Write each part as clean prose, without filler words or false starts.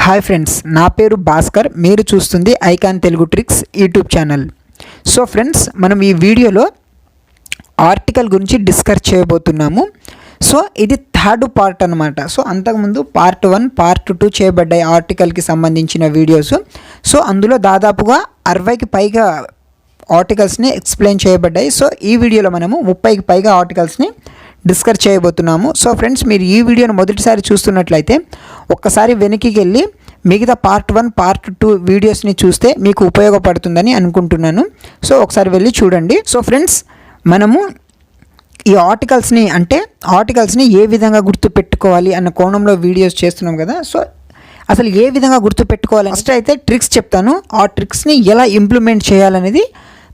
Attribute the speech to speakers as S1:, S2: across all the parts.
S1: Hi friends, నా పేరు భాస్కర్. మీరు చూస్తుంది icon Telugu tricks YouTube channel. So friends, మనం ఈ వీడియోలో ఆర్టికల్ గురించి డిస్కస్ చేయబోతున్నాము. సో ఇది థర్డ్ పార్ట్ అనమాట. సో అంతకుముందు పార్ట్ 1, పార్ట్ 2 చేయబడ్డాయి ఆర్టికల్కి సంబంధించిన వీడియోస్. సో అందులో దాదాపుగా 60కి పైగా ఆర్టికల్స్ని ఎక్స్ప్లెయిన్ చేయబడ్డాయి. సో ఈ వీడియోలో మనము 30కి పైగా ఆర్టికల్స్ని డిస్కస్ చేయబోతున్నాము. సో ఫ్రెండ్స్, మీరు ఈ వీడియోను మొదటిసారి చూస్తున్నట్లయితే ఒక్కసారి వెనక్కి వెళ్ళి మిగతా పార్ట్ 1, పార్ట్ 2 వీడియోస్ని చూస్తే మీకు ఉపయోగపడుతుందని అనుకుంటున్నాను. సో ఒకసారి వెళ్ళి చూడండి. సో ఫ్రెండ్స్, మనము ఈ ఆర్టికల్స్ని ఏ విధంగా గుర్తుపెట్టుకోవాలి అన్న కోణంలో వీడియోస్ చేస్తున్నాం కదా. సో అసలు ఏ విధంగా గుర్తుపెట్టుకోవాలి, ఫస్ట్ అయితే ట్రిక్స్ చెప్తాను. ఆ ట్రిక్స్ని ఎలా ఇంప్లిమెంట్ చేయాలనేది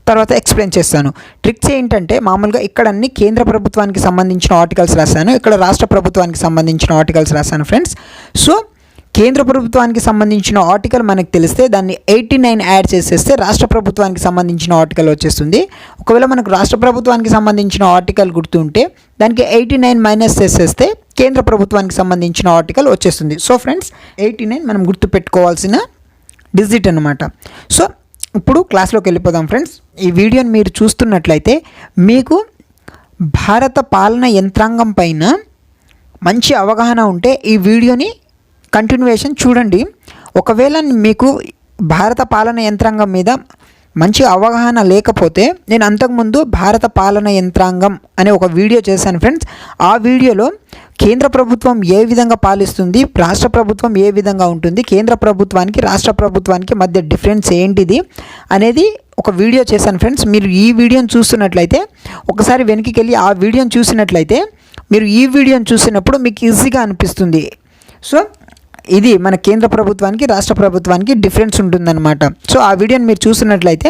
S1: తర్వాత ఎక్స్ప్లెయిన్ చేస్తాను. ట్రిక్స్ ఏంటంటే, మామూలుగా ఇక్కడ అన్ని కేంద్ర ప్రభుత్వానికి సంబంధించిన ఆర్టికల్స్ రాశాను, ఇక్కడ రాష్ట్ర ప్రభుత్వానికి సంబంధించిన ఆర్టికల్స్ రాశాను ఫ్రెండ్స్. సో కేంద్ర ప్రభుత్వానికి సంబంధించిన ఆర్టికల్ మనకు తెలిస్తే దాన్ని 89 యాడ్ చేసేస్తే రాష్ట్ర ప్రభుత్వానికి సంబంధించిన ఆర్టికల్ వచ్చేస్తుంది. ఒకవేళ మనకు రాష్ట్ర ప్రభుత్వానికి సంబంధించిన ఆర్టికల్ గుర్తుంటే దానికి 89 మైనస్ చేసేస్తే కేంద్ర ప్రభుత్వానికి సంబంధించిన ఆర్టికల్ వచ్చేస్తుంది. సో ఫ్రెండ్స్, 89 మనం గుర్తుపెట్టుకోవాల్సిన డిజిట్ అనమాట. సో ఇప్పుడు క్లాస్లోకి వెళ్ళిపోదాం ఫ్రెండ్స్. ఈ వీడియోని మీరు చూస్తున్నట్లయితే మీకు భారత పాలన యంత్రాంగం పైన మంచి అవగాహన ఉంటే ఈ వీడియోని కంటిన్యూయేషన్ చూడండి. ఒకవేళ మీకు భారత పాలన యంత్రాంగం మీద మంచి అవగాహన లేకపోతే, నేను అంతకుముందు భారత పాలన యంత్రాంగం అనే ఒక వీడియో చేశాను ఫ్రెండ్స్. ఆ వీడియోలో కేంద్ర ప్రభుత్వం ఏ విధంగా పాలిస్తుంది, రాష్ట్ర ప్రభుత్వం ఏ విధంగా ఉంటుంది, కేంద్ర ప్రభుత్వానికి రాష్ట్ర ప్రభుత్వానికి మధ్య డిఫరెన్స్ ఏంటిది అనేది ఒక వీడియో చేశాను ఫ్రెండ్స్. మీరు ఈ వీడియోని చూస్తున్నట్లయితే ఒకసారి వెనక్కి వెళ్ళి ఆ వీడియోని చూసినట్లయితే మీరు ఈ వీడియోని చూసినప్పుడు మీకు ఈజీగా అనిపిస్తుంది. సో ఇది మన కేంద్ర ప్రభుత్వానికి రాష్ట్ర ప్రభుత్వానికి డిఫరెన్స్ ఉంటుందన్నమాట. సో ఆ వీడియోని మీరు చూసినట్లయితే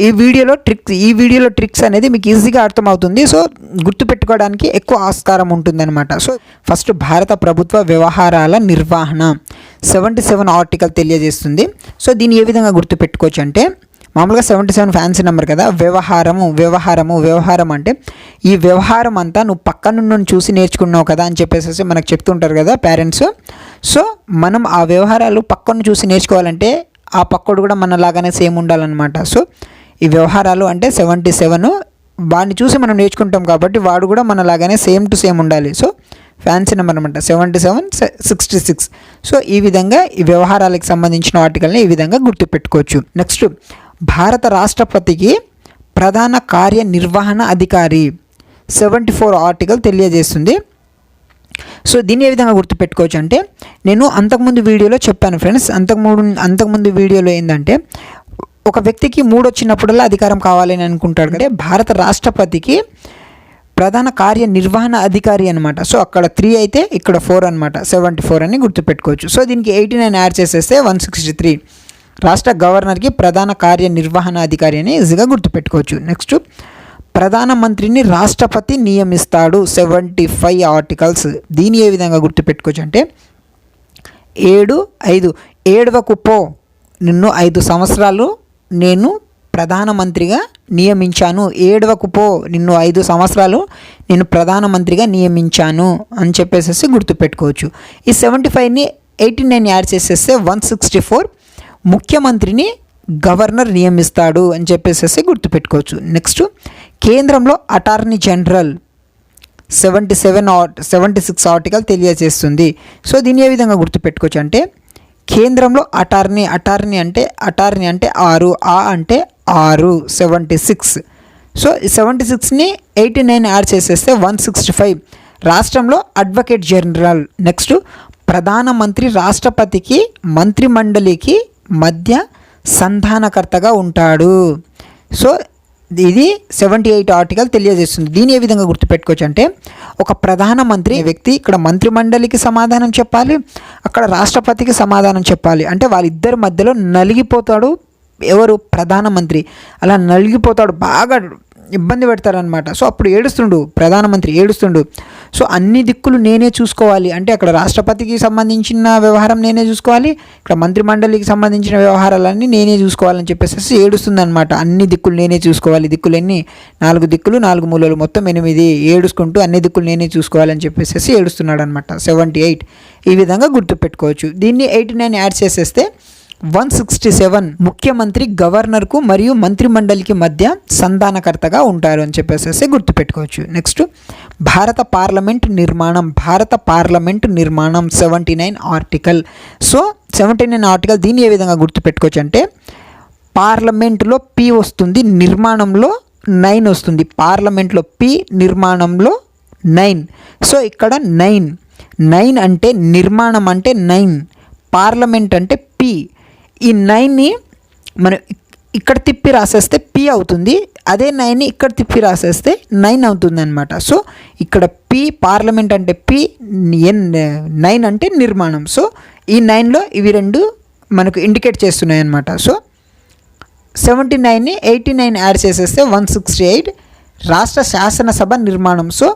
S1: ఈ వీడియోలో ట్రిక్స్ అనేది మీకు ఈజీగా అర్థమవుతుంది. సో గుర్తుపెట్టుకోవడానికి ఎక్కువ ఆస్కారం ఉంటుందన్నమాట. సో ఫస్ట్, భారత ప్రభుత్వ వ్యవహారాల నిర్వహణ 77 ఆర్టికల్ తెలియజేస్తుంది. సో దీన్ని ఏ విధంగా గుర్తుపెట్టుకోవచ్చు అంటే, మామూలుగా 77 ఫ్యాన్సీ నెంబర్ కదా. వ్యవహారం అంటే ఈ వ్యవహారం అంతా నువ్వు పక్క నుండి చూసి నేర్చుకున్నావు కదా అని చెప్పేసి మనకు చెప్తుంటారు కదా పేరెంట్స్. సో మనం ఆ వ్యవహారాలు పక్కను చూసి నేర్చుకోవాలంటే ఆ పక్కడు కూడా మనలాగానే సేమ్ ఉండాలన్నమాట. సో ఈ వ్యవహారాలు అంటే 77, వాడిని చూసి మనం నేర్చుకుంటాం కాబట్టి వాడు కూడా మనలాగానే సేమ్ టు సేమ్ ఉండాలి. సో ఫ్యాన్సీ నెంబర్ అనమాట 77, 66. సో ఈ విధంగా ఈ వ్యవహారాలకు సంబంధించిన ఆర్టికల్ని ఈ విధంగా గుర్తుపెట్టుకోవచ్చు. నెక్స్ట్, భారత రాష్ట్రపతికి ప్రధాన కార్యనిర్వహణ అధికారి 74 ఆర్టికల్ తెలియజేస్తుంది. సో దీన్ని ఏ విధంగా గుర్తుపెట్టుకోవచ్చు అంటే, నేను అంతకుముందు వీడియోలో చెప్పాను ఫ్రెండ్స్. అంతకుముందు వీడియోలో ఏంటంటే, ఒక వ్యక్తికి 3 వచ్చినప్పుడల్లా అధికారం కావాలని అనుకుంటాడు అంటే భారత రాష్ట్రపతికి ప్రధాన కార్యనిర్వహణ అధికారి అనమాట. సో అక్కడ 3 అయితే ఇక్కడ 4 అనమాట, 74 అని గుర్తుపెట్టుకోవచ్చు. సో దీనికి 89 యాడ్ చేసేస్తే 163. రాష్ట్ర గవర్నర్కి ప్రధాన కార్యనిర్వహణ అధికారి అని ఈజీగా గుర్తుపెట్టుకోవచ్చు. నెక్స్ట్, ప్రధానమంత్రిని రాష్ట్రపతి నియమిస్తాడు 75 ఆర్టికల్స్. దీన్ని ఏ విధంగా గుర్తుపెట్టుకోవచ్చు అంటే, 7వ పో, నిన్ను 5 సంవత్సరాలు నేను ప్రధానమంత్రిగా నియమించాను. 7వ పో, నిన్ను 5 సంవత్సరాలు నేను ప్రధానమంత్రిగా నియమించాను అని చెప్పేసి గుర్తుపెట్టుకోవచ్చు. ఈ 75ని 89 యాడ్ చేసేస్తే 164. ముఖ్యమంత్రిని గవర్నర్ నియమిస్తాడు అని చెప్పేసి గుర్తుపెట్టుకోవచ్చు. నెక్స్ట్, కేంద్రంలో అటార్నీ జనరల్ 76 ఆర్టికల్ తెలియజేస్తుంది. సో దీన్ని ఏ విధంగా గుర్తుపెట్టుకోవచ్చు అంటే, కేంద్రంలో అటార్నీ అంటే 6, ఆ అంటే 6, 76. సో 76ని 89 యాడ్ చేసేస్తే 165. రాష్ట్రంలో అడ్వకేట్ జనరల్. నెక్స్ట్, ప్రధానమంత్రి రాష్ట్రపతికి మంత్రిమండలికి మధ్య సంధానకర్తగా ఉంటాడు. సో ఇది 78 ఆర్టికల్ తెలియజేస్తుంది. దీన్ని ఏ విధంగా గుర్తుపెట్టుకోవచ్చు అంటే, ఒక ప్రధానమంత్రి వ్యక్తి ఇక్కడ మంత్రిమండలికి సమాధానం చెప్పాలి, అక్కడ రాష్ట్రపతికి సమాధానం చెప్పాలి. అంటే వాళ్ళిద్దరి మధ్యలో నలిగిపోతాడు ఎవరు, ప్రధానమంత్రి. అలా నలిగిపోతాడు, బాగా ఇబ్బంది పెడతారనమాట. సో అప్పుడు ప్రధానమంత్రి ఏడుస్తుండు. సో అన్ని దిక్కులు నేనే చూసుకోవాలి అంటే అక్కడ రాష్ట్రపతికి సంబంధించిన వ్యవహారం నేనే చూసుకోవాలి, ఇక్కడ మంత్రిమండలికి సంబంధించిన వ్యవహారాలన్నీ నేనే చూసుకోవాలని చెప్పేసి ఏడుస్తుందన్నమాట. అన్ని దిక్కులు నేనే చూసుకోవాలి, దిక్కులన్నీ 4 దిక్కులు 4 మూలలు మొత్తం 8 ఏడుచుకుంటూ అన్ని దిక్కులు నేనే చూసుకోవాలని చెప్పేసి ఏడుస్తున్నాడు అనమాట. 78 ఈ విధంగా గుర్తుపెట్టుకోవచ్చు. దీన్ని 89 యాడ్ చేసేస్తే 167 ముఖ్యమంత్రి గవర్నర్కు మరియు మంత్రిమండలికి మధ్య సంధానకర్తగా ఉంటారు అని చెప్పేసి గుర్తుపెట్టుకోవచ్చు. నెక్స్ట్ భారత పార్లమెంట్ నిర్మాణం 79 ఆర్టికల్. సో 79 ఆర్టికల్ దీన్ని ఏ విధంగా గుర్తుపెట్టుకోవచ్చు అంటే పార్లమెంటులో పి వస్తుంది, నిర్మాణంలో 9 వస్తుంది. పార్లమెంట్లో పి, నిర్మాణంలో 9. సో ఇక్కడ 9 అంటే నిర్మాణం అంటే 9, పార్లమెంట్ అంటే పి. ఈ 9ని మనం ఇక్కడ తిప్పి రాసేస్తే పి అవుతుంది, అదే 9ని ఇక్కడ తిప్పి రాసేస్తే 9 అవుతుంది అనమాట. సో ఇక్కడ పి పార్లమెంట్ అంటే పి, 9 అంటే నిర్మాణం. సో ఈ 9లో ఇవి రెండు మనకు ఇండికేట్ చేస్తున్నాయి అనమాట. సో 79ని 89 యాడ్ చేసేస్తే 168 రాష్ట్ర శాసనసభ నిర్మాణం. సో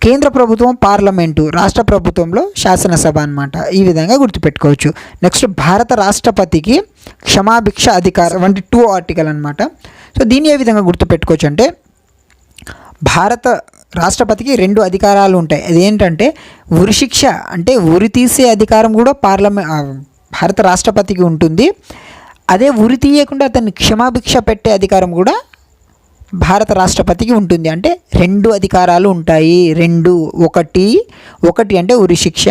S1: కేంద్ర ప్రభుత్వం పార్లమెంటు, రాష్ట్ర ప్రభుత్వంలో శాసనసభ అనమాట. ఈ విధంగా గుర్తుపెట్టుకోవచ్చు. నెక్స్ట్ భారత రాష్ట్రపతికి క్షమాభిక్ష అధికారం వంటి 2 ఆర్టికల్ అనమాట. సో దీన్ని ఏ విధంగా గుర్తుపెట్టుకోవచ్చు అంటే భారత రాష్ట్రపతికి 2 అధికారాలు ఉంటాయి. అదేంటంటే ఉరిశిక్ష అంటే ఉరి తీసే అధికారం కూడా భారత రాష్ట్రపతికి ఉంటుంది. అదే ఉరి తీయకుండా అతన్ని క్షమాభిక్ష పెట్టే అధికారం కూడా భారత రాష్ట్రపతికి ఉంటుంది. అంటే 2 అధికారాలు ఉంటాయి. 2 ఒకటి అంటే ఉరిశిక్ష,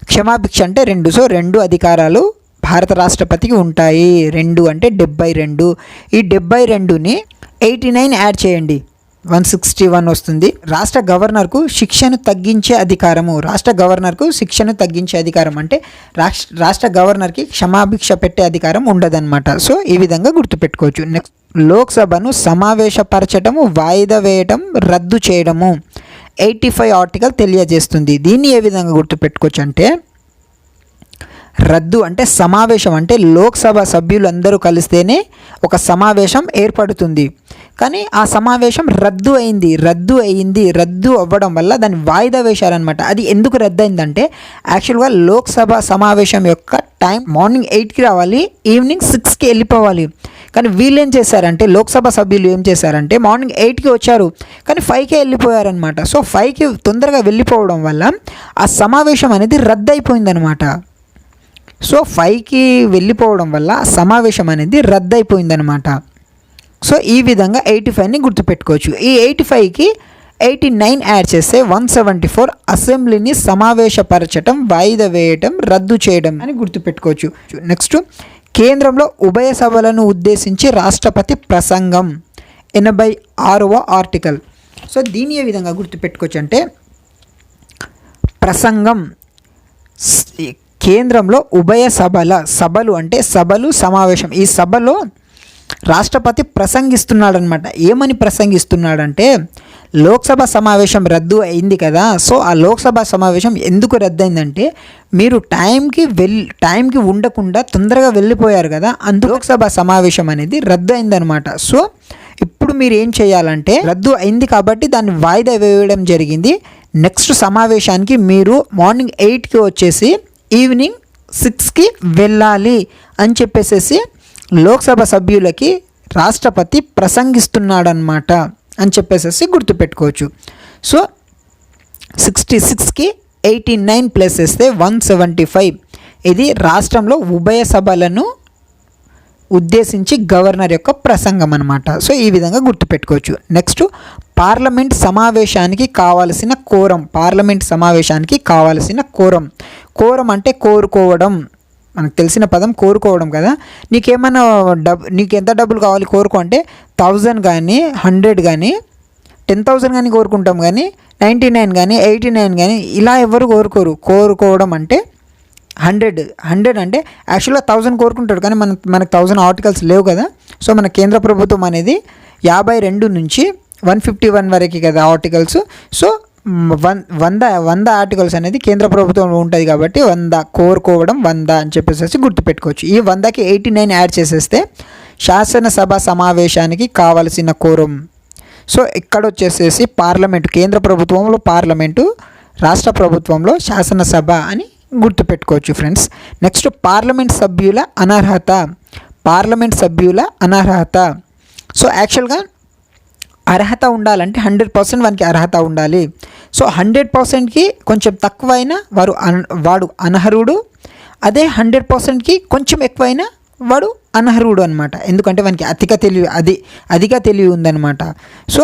S1: క్షమాభిక్ష అంటే 2. సో 2 అధికారాలు భారత రాష్ట్రపతికి ఉంటాయి. 2 అంటే 72. ఈ 72ని 89 యాడ్ చేయండి, 161 వస్తుంది. రాష్ట్ర గవర్నర్కు శిక్షను తగ్గించే అధికారం అంటే రాష్ట్ర గవర్నర్కి క్షమాభిక్ష పెట్టే అధికారం ఉండదన్నమాట. సో ఈ విధంగా గుర్తుపెట్టుకోవచ్చు. నెక్స్ట్ లోక్సభను సమావేశపరచడము, వాయిదా వేయడం, రద్దు చేయడము 85 ఆర్టికల్ తెలియజేస్తుంది. దీన్ని ఏ విధంగా గుర్తుపెట్టుకోవచ్చు అంటే రద్దు అంటే సమావేశం అంటే లోక్సభ సభ్యులందరూ కలిస్తేనే ఒక సమావేశం ఏర్పడుతుంది. కానీ ఆ సమావేశం రద్దు అవ్వడం వల్ల దాన్ని వాయిదా వేశారనమాట. అది ఎందుకు రద్దు అయిందంటే యాక్చువల్గా లోక్సభ సమావేశం యొక్క టైం మార్నింగ్ 8కి రావాలి, ఈవినింగ్ 6కి వెళ్ళిపోవాలి. కానీ వీళ్ళు ఏం చేశారంటే లోక్సభ సభ్యులు ఏం చేశారంటే మార్నింగ్ 8కి వచ్చారు కానీ 5కే వెళ్ళిపోయారనమాట. సో 5కి తొందరగా వెళ్ళిపోవడం వల్ల ఆ సమావేశం అనేది రద్దు అయిపోయిందనమాట. సో 5కి వెళ్ళిపోవడం వల్ల సమావేశం అనేది రద్దు అయిపోయిందనమాట. సో ఈ విధంగా 85ని గుర్తుపెట్టుకోవచ్చు. ఈ 85కి 89 యాడ్ చేస్తే 174 అసెంబ్లీని సమావేశపరచడం, వాయిదా వేయటం, రద్దు చేయడం అని గుర్తుపెట్టుకోవచ్చు. నెక్స్ట్ కేంద్రంలో ఉభయ సభలను ఉద్దేశించి రాష్ట్రపతి ప్రసంగం 86వ ఆర్టికల్. సో దీన్ని ఏ విధంగా గుర్తుపెట్టుకోవచ్చు అంటే ప్రసంగం కేంద్రంలో ఉభయ సభలు అంటే సమావేశం. ఈ సభలో రాష్ట్రపతి ప్రసంగిస్తున్నాడనమాట. ఏమని ప్రసంగిస్తున్నాడంటే లోక్సభ సమావేశం రద్దు అయింది కదా. సో ఆ లోక్సభ సమావేశం ఎందుకు రద్దు అయిందంటే మీరు టైంకి ఉండకుండా తొందరగా వెళ్ళిపోయారు కదా, అందుకు లోక్సభ సమావేశం అనేది రద్దు అయిందనమాట. సో ఇప్పుడు మీరు ఏం చేయాలంటే రద్దు అయింది కాబట్టి దాన్ని వాయిదా వేయడం జరిగింది. నెక్స్ట్ సమావేశానికి మీరు మార్నింగ్ 8కి వచ్చేసి ఈవినింగ్ 6కి వెళ్ళాలి అని చెప్పేసి లోక్సభ సభ్యులకి రాష్ట్రపతి ప్రసంగిస్తున్నాడనమాట అని చెప్పేసి గుర్తుపెట్టుకోవచ్చు. సో 66కి 89 ప్లస్ వేస్తే 175. ఇది రాష్ట్రంలో ఉభయ సభలను ఉద్దేశించి గవర్నర్ యొక్క ప్రసంగం అనమాట. సో ఈ విధంగా గుర్తుపెట్టుకోవచ్చు. నెక్స్ట్ పార్లమెంట్ సమావేశానికి కావాల్సిన కోరం. కోరం అంటే కోరుకోవడం. మనకు తెలిసిన పదం కోరుకోవడం కదా. నీకేమైనా నీకు ఎంత డబ్బులు కావాలి కోరుకో అంటే 1000 కానీ 100 కానీ 10,000 కానీ కోరుకుంటాం, కానీ 99 కానీ 89 కానీ ఇలా ఎవరు కోరుకోవడం అంటే 100 అంటే యాక్చువల్గా 1000 కోరుకుంటాడు కానీ మనకు 1000 ఆర్టికల్స్ లేవు కదా. సో మన కేంద్ర ప్రభుత్వం అనేది 52 నుంచి 151 వరకు కదా ఆర్టికల్స్. సో 100 ఆర్టికల్స్ అనేది కేంద్ర ప్రభుత్వంలో ఉంటుంది కాబట్టి 100 కోరుకోవడం 100 అని చెప్పేసి గుర్తుపెట్టుకోవచ్చు. ఈ 100కి 89 యాడ్ చేసేస్తే శాసనసభ సమావేశానికి కావలసిన కోరం. సో ఇక్కడ వచ్చేసేసి పార్లమెంటు, కేంద్ర ప్రభుత్వంలో పార్లమెంటు, రాష్ట్ర ప్రభుత్వంలో శాసనసభ అని గుర్తుపెట్టుకోవచ్చు ఫ్రెండ్స్. నెక్స్ట్ పార్లమెంట్ సభ్యుల అనర్హత. పార్లమెంట్ సభ్యుల అనర్హత. సో యాక్చువల్గా అర్హత ఉండాలంటే 100% వానికి అర్హత ఉండాలి. సో 100%కి కొంచెం తక్కువైనా వాడు అనర్హుడు. అదే 100%కి కొంచెం ఎక్కువైనా వాడు అనర్హుడు అనమాట. ఎందుకంటే వానికి అధిక తెలివి ఉందన్నమాట. సో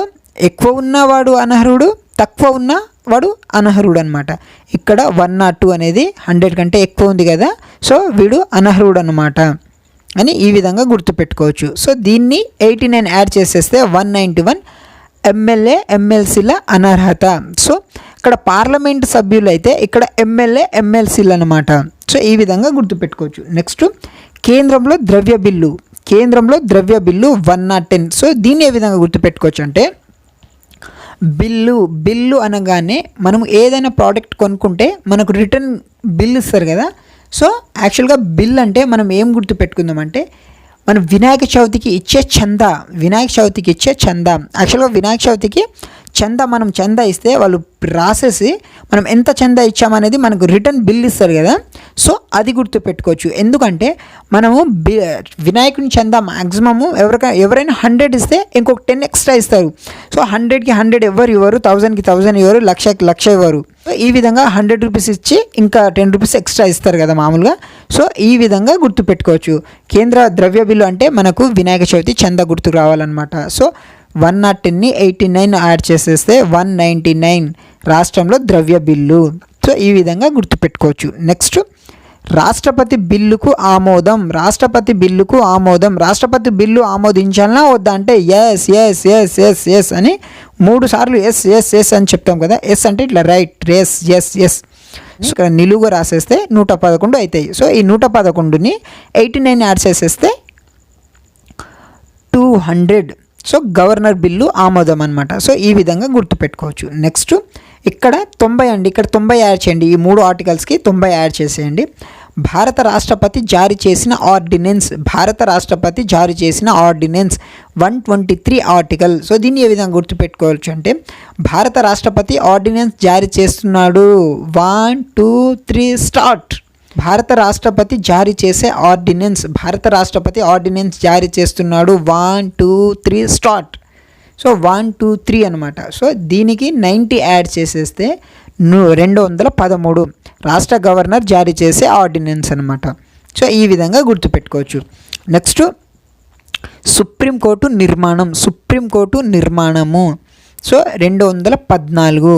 S1: ఎక్కువ ఉన్నవాడు అనర్హుడు, తక్కువ ఉన్న వాడు అనర్హుడు అనమాట. ఇక్కడ 102 అనేది 100 కంటే ఎక్కువ ఉంది కదా, సో వీడు అనర్హుడు అనమాట అని ఈ విధంగా గుర్తుపెట్టుకోవచ్చు. సో దీన్ని 89 యాడ్ చేసేస్తే 191 ఎమ్మెల్యే ఎమ్మెల్సీల అనర్హత. సో ఇక్కడ పార్లమెంట్ సభ్యులు అయితే ఇక్కడ ఎమ్మెల్యే ఎమ్మెల్సీలు అనమాట. సో ఈ విధంగా గుర్తుపెట్టుకోవచ్చు. నెక్స్ట్ కేంద్రంలో ద్రవ్య బిల్లు. కేంద్రంలో ద్రవ్య బిల్లు 110. సో దీన్ని ఏ విధంగా గుర్తుపెట్టుకోవచ్చు అంటే బిల్లు అనగానే మనం ఏదైనా ప్రోడక్ట్ కొనుక్కుంటే మనకు రిటర్న్ బిల్ ఇస్తారు కదా. సో యాక్చువల్గా బిల్ అంటే మనం ఏం గుర్తుపెట్టుకుందామంటే మనం వినాయక చవితికి ఇచ్చే చందా. యాక్చువల్గా వినాయక చవితికి మనం చందా ఇస్తే వాళ్ళు రాసేసి మనం ఎంత చందా ఇచ్చామనేది మనకు రిటర్న్ బిల్ ఇస్తారు కదా. సో అది గుర్తుపెట్టుకోవచ్చు. ఎందుకంటే మనము వినాయకుని చందా మ్యాక్సిమము ఎవరైనా 100 ఇస్తే ఇంకొక 10 ఎక్స్ట్రా ఇస్తారు. సో 100కి 100 ఎవరు ఇవ్వరు, 1000కి 1000 ఇవ్వరు, 1,00,000కి 1,00,000 ఇవ్వరు. సో ఈ విధంగా 100 రూపీస్ ఇచ్చి ఇంకా 10 రూపీస్ ఎక్స్ట్రా ఇస్తారు కదా మామూలుగా. సో ఈ విధంగా గుర్తుపెట్టుకోవచ్చు. కేంద్ర ద్రవ్య బిల్లు అంటే మనకు వినాయక చవితి చందా గుర్తుకు రావాలన్నమాట. సో 110ని 89 యాడ్ చేసేస్తే 199 రాష్ట్రంలో ద్రవ్య బిల్లు. సో ఈ విధంగా గుర్తుపెట్టుకోవచ్చు. నెక్స్ట్ రాష్ట్రపతి బిల్లుకు ఆమోదం. రాష్ట్రపతి బిల్లు ఆమోదించాలన్నా వద్దా అంటే ఎస్ అని 3 సార్లు ఎస్ అని చెప్తాం కదా. ఎస్ అంటే ఇట్లా రైట్, ఎస్. ఇక్కడ నిలువుగా రాసేస్తే 111 అవుతాయి. సో ఈ 111ని 89 యాడ్ చేసేస్తే 200. సో గవర్నర్ బిల్లు ఆమోదం అనమాట. సో ఈ విధంగా గుర్తుపెట్టుకోవచ్చు. నెక్స్ట్ ఇక్కడ 90 అండి. ఇక్కడ 90 యాడ్ చేయండి. ఈ 3 ఆర్టికల్స్కి 90 యాడ్ చేసేయండి. భారత రాష్ట్రపతి జారీ చేసిన ఆర్డినెన్స్. 123 ఆర్టికల్. సో దీన్ని ఏ విధంగా గుర్తుపెట్టుకోవచ్చు అంటే భారత రాష్ట్రపతి ఆర్డినెన్స్ జారీ చేస్తున్నాడు. 1 2 3 స్టార్ట్. భారత రాష్ట్రపతి జారీ చేస్తున్నాడు. 1 2 3 స్టార్ట్. సో 1 2 3 అనమాట. సో దీనికి 90 యాడ్ చేసేస్తే 213 రాష్ట్ర గవర్నర్ జారీ చేసే ఆర్డినెన్స్ అనమాట. సో ఈ విధంగా గుర్తుపెట్టుకోవచ్చు. నెక్స్ట్ సుప్రీంకోర్టు నిర్మాణము. సో 214.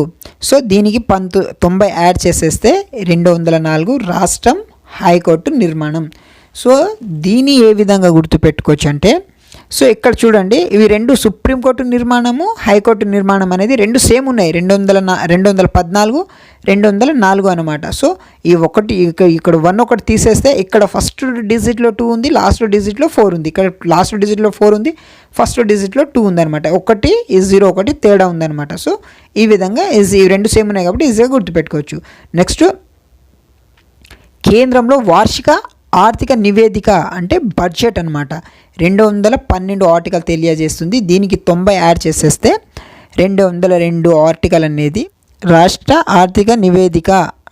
S1: సో దీనికి 90 యాడ్ చేసేస్తే 204 రాష్ట్రం హైకోర్టు నిర్మాణం. సో దీన్ని ఏ విధంగా గుర్తుపెట్టుకోవచ్చు అంటే సో ఇక్కడ చూడండి, ఇవి 2 సుప్రీంకోర్టు నిర్మాణము, హైకోర్టు నిర్మాణం అనేది 2 సేమ్ ఉన్నాయి. 214 204 అనమాట. సో ఈ ఇక్కడ 1 ఒకటి తీసేస్తే ఇక్కడ ఫస్ట్ డిజిట్లో 2 ఉంది, లాస్ట్ డిజిట్లో 4 ఉంది. ఇక్కడ లాస్ట్ డిజిట్లో 4 ఉంది, ఫస్ట్ డిజిట్లో 2 ఉందన్నమాట. 1 0 1 తేడా ఉందన్నమాట. సో ఈ విధంగా ఈ 2 సేమ్ ఉన్నాయి కాబట్టి ఈజీగా గుర్తుపెట్టుకోవచ్చు. నెక్స్ట్ కేంద్రంలో వార్షిక ఆర్థిక నివేదిక అంటే బడ్జెట్ అనమాట. 212 ఆర్టికల్ తెలియజేస్తుంది. దీనికి 90 యాడ్ చేసేస్తే 202 ఆర్టికల్ అనేది రాష్ట్ర ఆర్థిక నివేదిక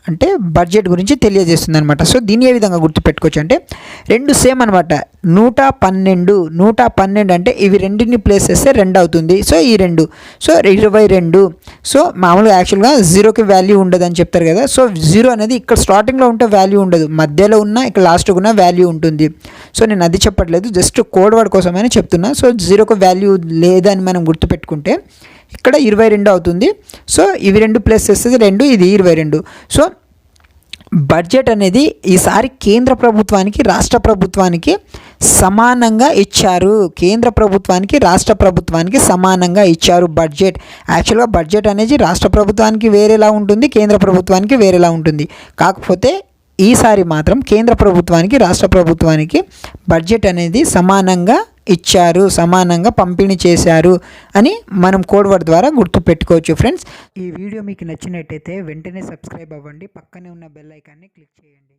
S1: అంటే బడ్జెట్ గురించి తెలియజేస్తుంది అనమాట. సో దీన్ని ఏ విధంగా గుర్తుపెట్టుకోవచ్చు అంటే 2 సేమ్ అనమాట. 112 అంటే ఇవి రెండింటిని ప్లేస్ చేస్తే 2 అవుతుంది. సో ఈ 2 సో 22. సో మామూలుగా యాక్చువల్గా 0కి వాల్యూ ఉండదు అని చెప్తారు కదా. సో 0 అనేది ఇక్కడ స్టార్టింగ్లో ఉంటే వాల్యూ ఉండదు, మధ్యలో ఉన్న ఇక్కడ లాస్ట్కి ఉన్న వాల్యూ ఉంటుంది. సో నేను అది చెప్పట్లేదు, జస్ట్ కోడ్ వర్డ్ కోసమైనా చెప్తున్నా. సో 0కి వాల్యూ లేదని మనం గుర్తుపెట్టుకుంటే ఇక్కడ 22 అవుతుంది. సో ఇవి 2 ప్లస్ చేస్తే 2, ఇది 22. సో బడ్జెట్ అనేది ఈసారి కేంద్ర ప్రభుత్వానికి రాష్ట్ర ప్రభుత్వానికి సమానంగా ఇచ్చారు. బడ్జెట్. యాక్చువల్గా బడ్జెట్ అనేది రాష్ట్ర ప్రభుత్వానికి వేరేలా ఉంటుంది, కేంద్ర ప్రభుత్వానికి వేరేలా ఉంటుంది. కాకపోతే ఈసారి మాత్రం కేంద్ర ప్రభుత్వానికి రాష్ట్ర ప్రభుత్వానికి బడ్జెట్ అనేది సమానంగా ఇచ్చారు, సమానంగా పంపిణీ చేశారు అని మనం కోడ్ వర్డ్ ద్వారా గుర్తుపెట్టుకోవచ్చు ఫ్రెండ్స్. ఈ వీడియో మీకు నచ్చినట్టయితే వెంటనే సబ్స్క్రైబ్ అవ్వండి, పక్కనే ఉన్న బెల్ ఐకాన్ని క్లిక్ చేయండి.